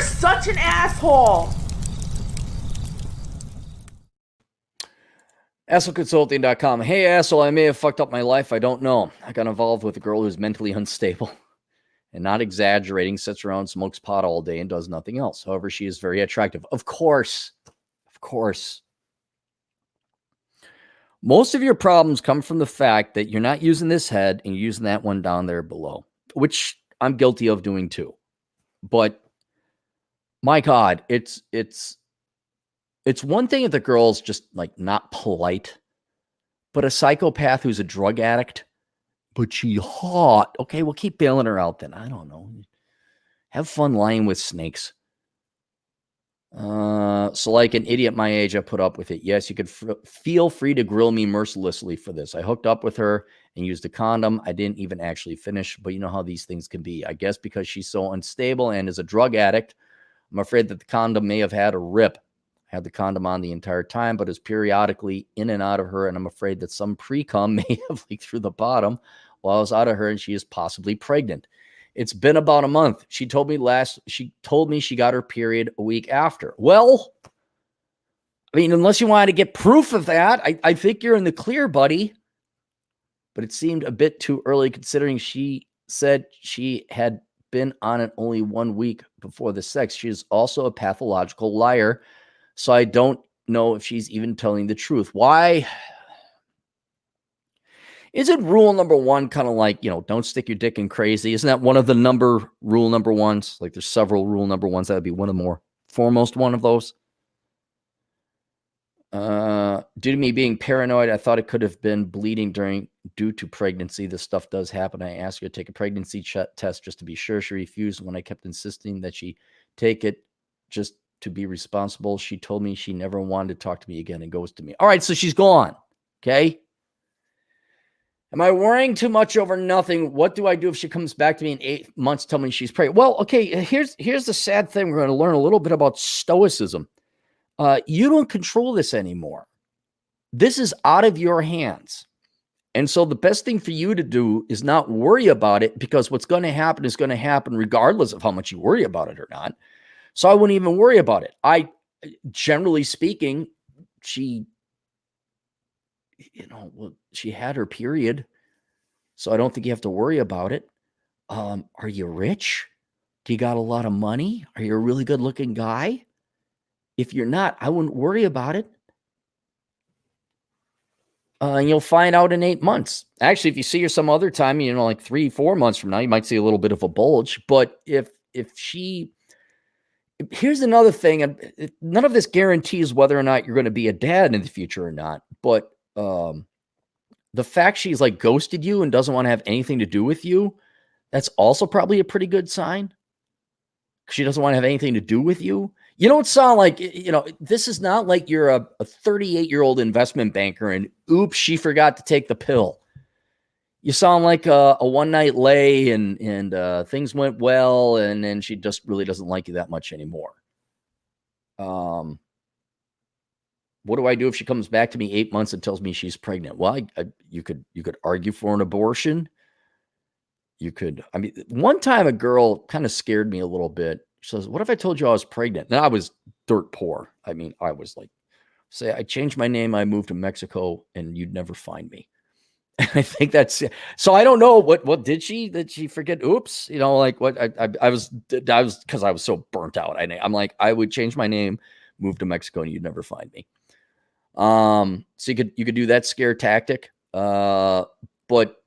such an asshole. AssholeConsulting.com. Hey, asshole, I may have fucked up my life. I don't know. I got involved with a girl who's mentally unstable and, not exaggerating, sits around, smokes pot all day and does nothing else. However, she is very attractive. Of course. Of course. Most of your problems come from the fact that you're not using this head and you're using that one down there below, which I'm guilty of doing too. But my God, it's one thing if the girl's just like not polite, but a psychopath who's a drug addict, but she hot. Okay, we'll keep bailing her out then. I don't know. Have fun lying with snakes. So like an idiot my age, I put up with it. Yes, you could feel free to grill me mercilessly for this. I hooked up with her and used a condom. I didn't even actually finish, but you know how these things can be. I guess because she's so unstable and is a drug addict, I'm afraid that the condom may have had a rip. I had the condom on the entire time, but is periodically in and out of her, and I'm afraid that some pre-cum may have leaked through the bottom while I was out of her, and she is possibly pregnant. It's been about a month. She told me she got her period a week after. Well, I mean, unless you wanted to get proof of that, I think you're in the clear, buddy. But it seemed a bit too early considering she said she had been on it only 1 week before the sex. She is also a pathological liar. So I don't know if she's even telling the truth. Why? Isn't rule number one kind of like, don't stick your dick in crazy? Isn't that one of the rule number ones? Like there's several rule number ones. That would be one of the more foremost one of those. Due to me being paranoid, I thought it could have been bleeding due to pregnancy. This stuff does happen. I asked her to take a pregnancy test just to be sure. She refused when I kept insisting that she take it just to be responsible. She told me she never wanted to talk to me again and goes to me. All right, so she's gone. Okay. Am I worrying too much over nothing? What do I do if she comes back to me in 8 months, tell me she's pregnant? Well, okay, here's the sad thing. We're going to learn a little bit about stoicism. You don't control this anymore. This is out of your hands. And so the best thing for you to do is not worry about it, because what's going to happen is going to happen regardless of how much you worry about it or not. So I wouldn't even worry about it. Generally speaking, she had her period. So I don't think you have to worry about it. Are you rich? Do you got a lot of money? Are you a really good looking guy? If you're not, I wouldn't worry about it. And you'll find out in 8 months. Actually, if you see her some other time, like 3-4 months from now, you might see a little bit of a bulge. But here's another thing, and none of this guarantees whether or not you're going to be a dad in the future or not. But the fact she's like ghosted you and doesn't want to have anything to do with you, that's also probably a pretty good sign. She doesn't want to have anything to do with you. You don't sound like, this is not like you're a 38-year-old investment banker and oops, she forgot to take the pill. You sound like a one-night lay and things went well, and then she just really doesn't like you that much anymore. What do I do if she comes back to me 8 months and tells me she's pregnant? Well, you could argue for an abortion. One time a girl kind of scared me a little bit. She says, what if I told you I was pregnant? And I was dirt poor. I was like, say, I changed my name, I moved to Mexico, and you'd never find me. And I think that's, so I don't know what did she forget? Oops. Like what I was, because I was so burnt out. I'm like, I would change my name, move to Mexico, and you'd never find me. So you could do that scare tactic. But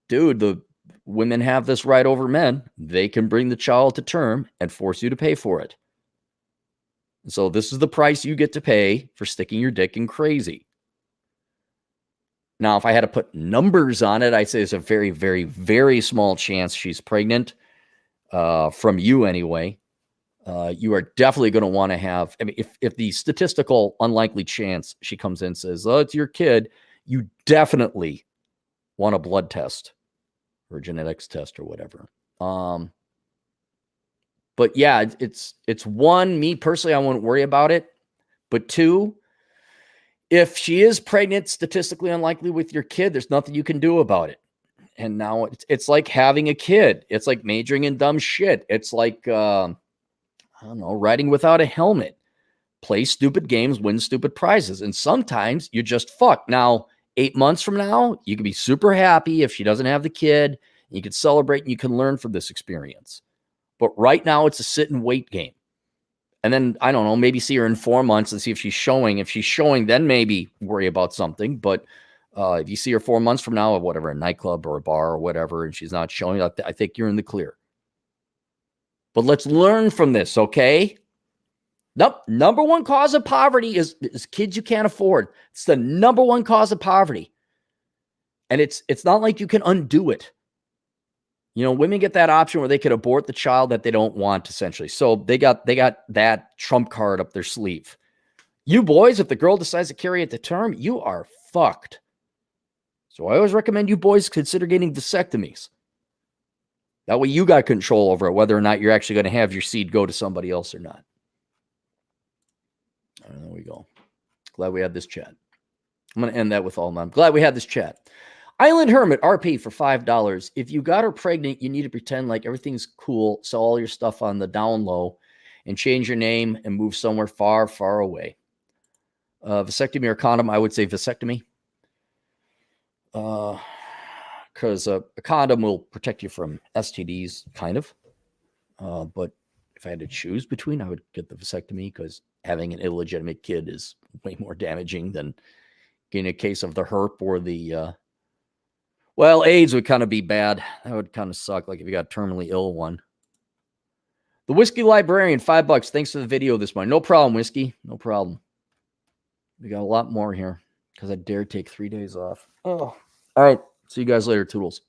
dude, the women have this right over men. They can bring the child to term and force you to pay for it. So this is the price you get to pay for sticking your dick in crazy. Now, if I had to put numbers on it, I'd say there's a very, very, very small chance she's pregnant, from you anyway. You are definitely going to want to have, if the statistical unlikely chance she comes in and says, oh, it's your kid, you definitely want a blood test or a genetics test or whatever. But yeah, it's one, me personally, I wouldn't worry about it. But two, if she is pregnant, statistically unlikely with your kid, there's nothing you can do about it. And now it's like having a kid. It's like majoring in dumb shit. It's like, I don't know, riding without a helmet, play stupid games, win stupid prizes. And sometimes you just fuck. Now, 8 months from now, you can be super happy if she doesn't have the kid. You can celebrate and you can learn from this experience. But right now, it's a sit and wait game. And then, I don't know, maybe see her in 4 months and see if she's showing. If she's showing, then maybe worry about something. But if you see her 4 months from now at whatever, a nightclub or a bar or whatever, and she's not showing, I think you're in the clear. But let's learn from this, okay? Nope. Number one cause of poverty is kids you can't afford. It's the number one cause of poverty. And it's not like you can undo it. You know, women get that option where they could abort the child that they don't want, essentially. So they got that trump card up their sleeve. You boys, if the girl decides to carry it to term, you are fucked. So I always recommend you boys consider getting vasectomies. That way you got control over it, whether or not you're actually going to have your seed go to somebody else or not. All right, there we go. Glad we had this chat. I'm going to end that with all of them. I'm glad we had this chat. Island Hermit RP for $5. If you got her pregnant, you need to pretend like everything's cool, sell all your stuff on the down low, and change your name and move somewhere far, far away. Vasectomy or condom, I would say vasectomy. Because a condom will protect you from STDs, kind of. But if I had to choose between, I would get the vasectomy because having an illegitimate kid is way more damaging than getting a case of the herp or the... Well, AIDS would kind of be bad. That would kind of suck, like if you got a terminally ill one. The Whiskey Librarian, $5. Thanks for the video this morning. No problem, Whiskey. No problem. We got a lot more here because I dare take 3 days off. Oh, all right. See you guys later, Toodles.